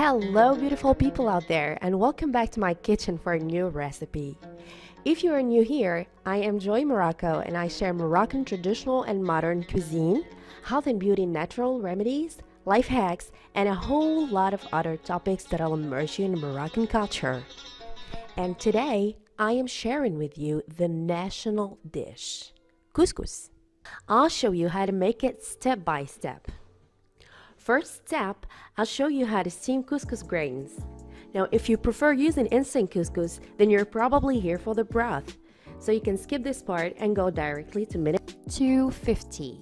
Hello, beautiful people out there, and welcome back to my kitchen for a new recipe. If you are new here, I am Joy Morocco and I share Moroccan traditional and modern cuisine, health and beauty natural remedies, life hacks, and a whole lot of other topics that'll immerse you in Moroccan culture. And today, I am sharing with you the national dish, couscous. I'll show you how to make it step by step. First step, I'll show you how to steam couscous grains. Now, if you prefer using instant couscous, then you're probably here for the broth. So you can skip this part and go directly to minute 250.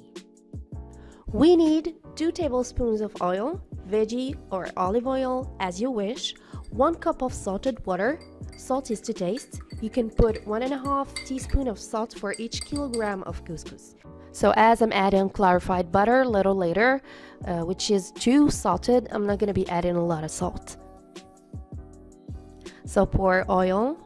We need 2 tablespoons of oil, veggie or olive oil as you wish, 1 cup of salted water. Salt is to taste. You can put 1.5 teaspoons of salt for each kilogram of couscous. So as I'm adding clarified butter a little later, which is too salted, I'm not going to be adding a lot of salt. So pour oil,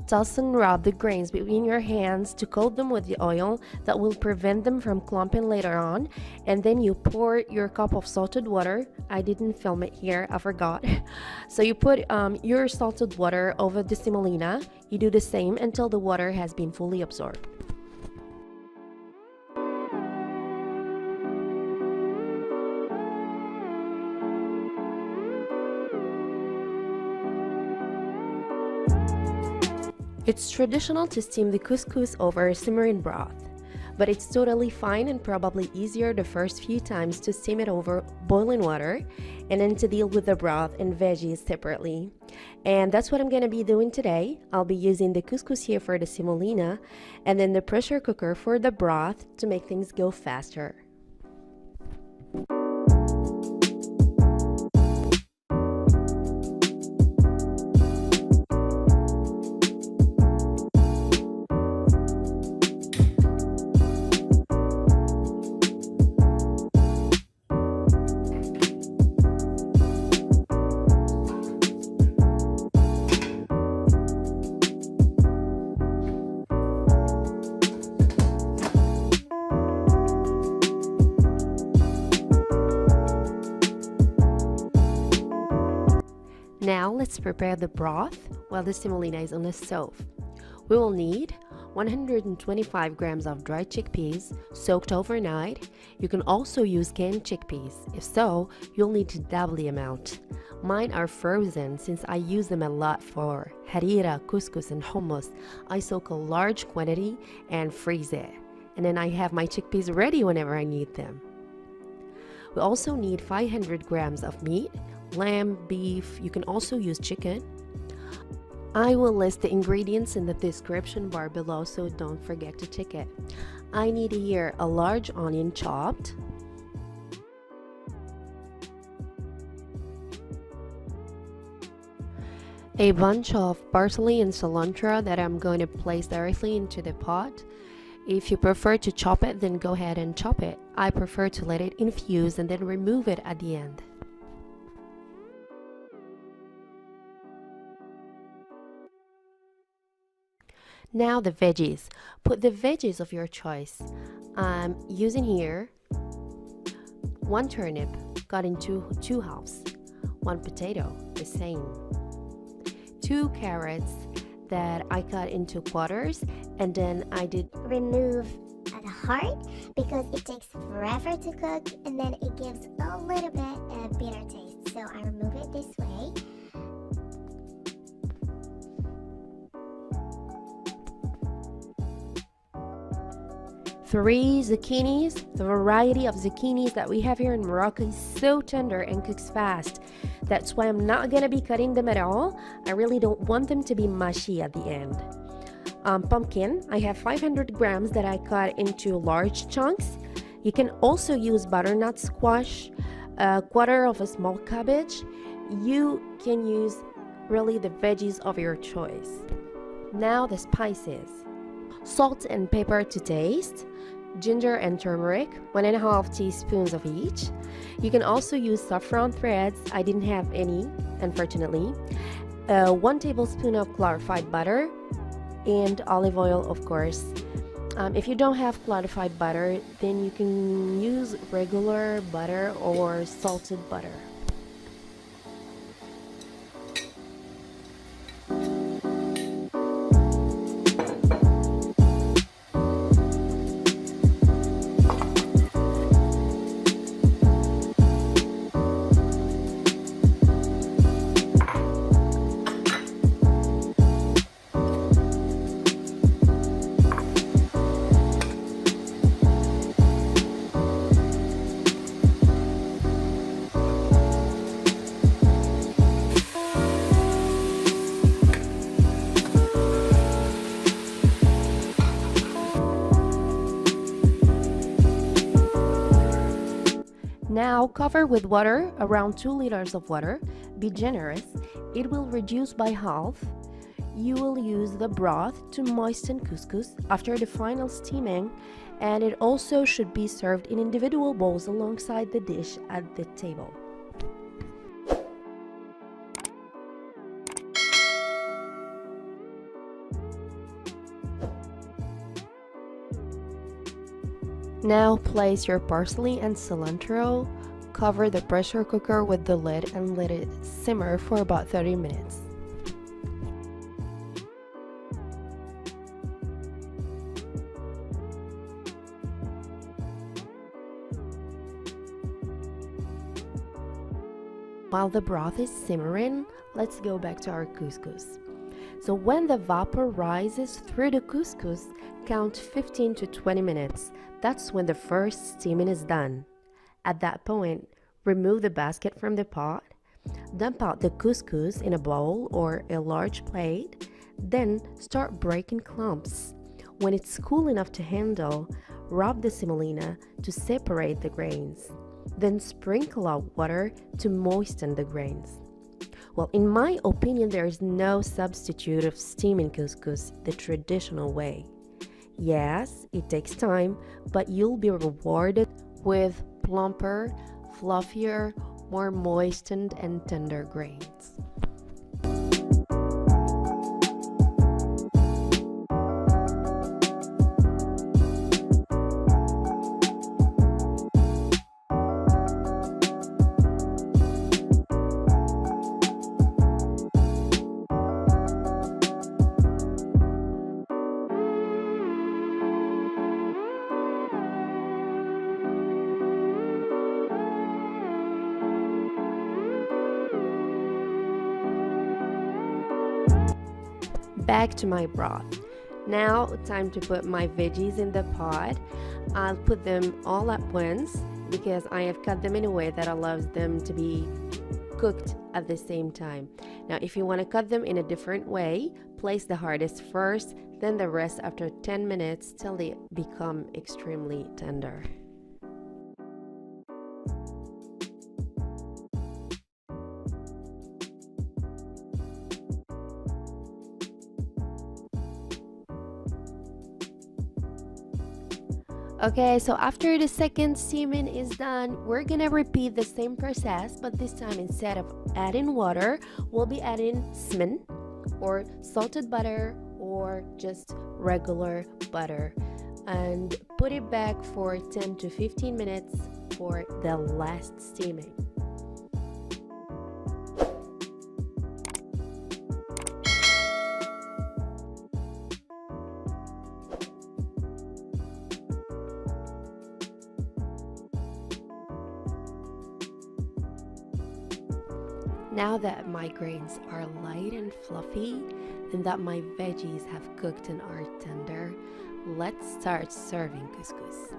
toss and rub the grains between your hands to coat them with the oil that will prevent them from clumping later on. And then you pour your cup of salted water. I didn't film it here, I forgot. So you put your salted water over the semolina. You do the same until the water has been fully absorbed. It's traditional to steam the couscous over a simmering broth, but it's totally fine and probably easier the first few times to steam it over boiling water and then to deal with the broth and veggies separately. And that's what I'm going to be doing today. I'll be using the couscous here for the semolina and then the pressure cooker for the broth to make things go faster. Now let's prepare the broth while the semolina is on the stove. We will need 125 grams of dried chickpeas soaked overnight. You can also use canned chickpeas. If so, you'll need to double the amount. Mine are frozen since I use them a lot for harira, couscous, and hummus. I soak a large quantity and freeze it. And then I have my chickpeas ready whenever I need them. We also need 500 grams of meat. Lamb, beef, you can also use chicken. I will list the ingredients in the description bar below, so don't forget to check it. I need here a large onion chopped, a bunch of parsley and cilantro that I'm going to place directly into the pot. If you prefer to chop it, then go ahead and chop it. I prefer to let it infuse and then remove it at the end. Now the veggies. Put the veggies of your choice. I'm using here 1 turnip cut into 2 halves, 1 potato, the same, 2 carrots that I cut into quarters, and then I did remove the heart because it takes forever to cook and then it gives a little bit of bitter taste. So I remove it this way. Three zucchinis. The variety of zucchinis that we have here in Morocco is so tender and cooks fast. That's why I'm not going to be cutting them at all. I really don't want them to be mushy at the end. Pumpkin. I have 500 grams that I cut into large chunks. You can also use butternut squash, a quarter of a small cabbage. You can use really the veggies of your choice. Now the spices. Salt and pepper to taste, ginger and turmeric, 1.5 teaspoons of each. You can also use saffron threads. I didn't have any, unfortunately. 1 tablespoon of clarified butter and olive oil, of course. If you don't have clarified butter, then you can use regular butter or salted butter. Now cover with water, around 2 liters of water. Be generous, it will reduce by half. You will use the broth to moisten couscous after the final steaming, and it also should be served in individual bowls alongside the dish at the table. Now place your parsley and cilantro, cover the pressure cooker with the lid and let it simmer for about 30 minutes. While the broth is simmering, let's go back to our couscous. So when the vapor rises through the couscous, count 15 to 20 minutes. That's when the first steaming is done. At that point, remove the basket from the pot, dump out the couscous in a bowl or a large plate, then start breaking clumps. When it's cool enough to handle, rub the semolina to separate the grains. Then sprinkle out water to moisten the grains. Well, in my opinion, there is no substitute of steaming couscous the traditional way. Yes, it takes time, but you'll be rewarded with plumper, fluffier, more moistened and tender grains. Back to my broth. Now time to put my veggies in the pot. I'll put them all at once because I have cut them in a way that allows them to be cooked at the same time. Now if you want to cut them in a different way, place the hardest first, then the rest after 10 minutes till they become extremely tender. Okay, so after the second steaming is done, we're gonna repeat the same process, but this time instead of adding water, we'll be adding smin or salted butter or just regular butter, and put it back for 10 to 15 minutes for the last steaming. Now that my grains are light and fluffy and that my veggies have cooked and are tender, let's start serving couscous.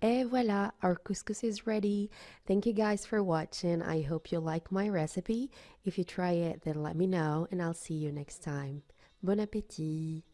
Et voila, our couscous is ready. Thank you guys for watching. I hope you like my recipe. If you try it, then let me know and I'll see you next time. Bon appétit!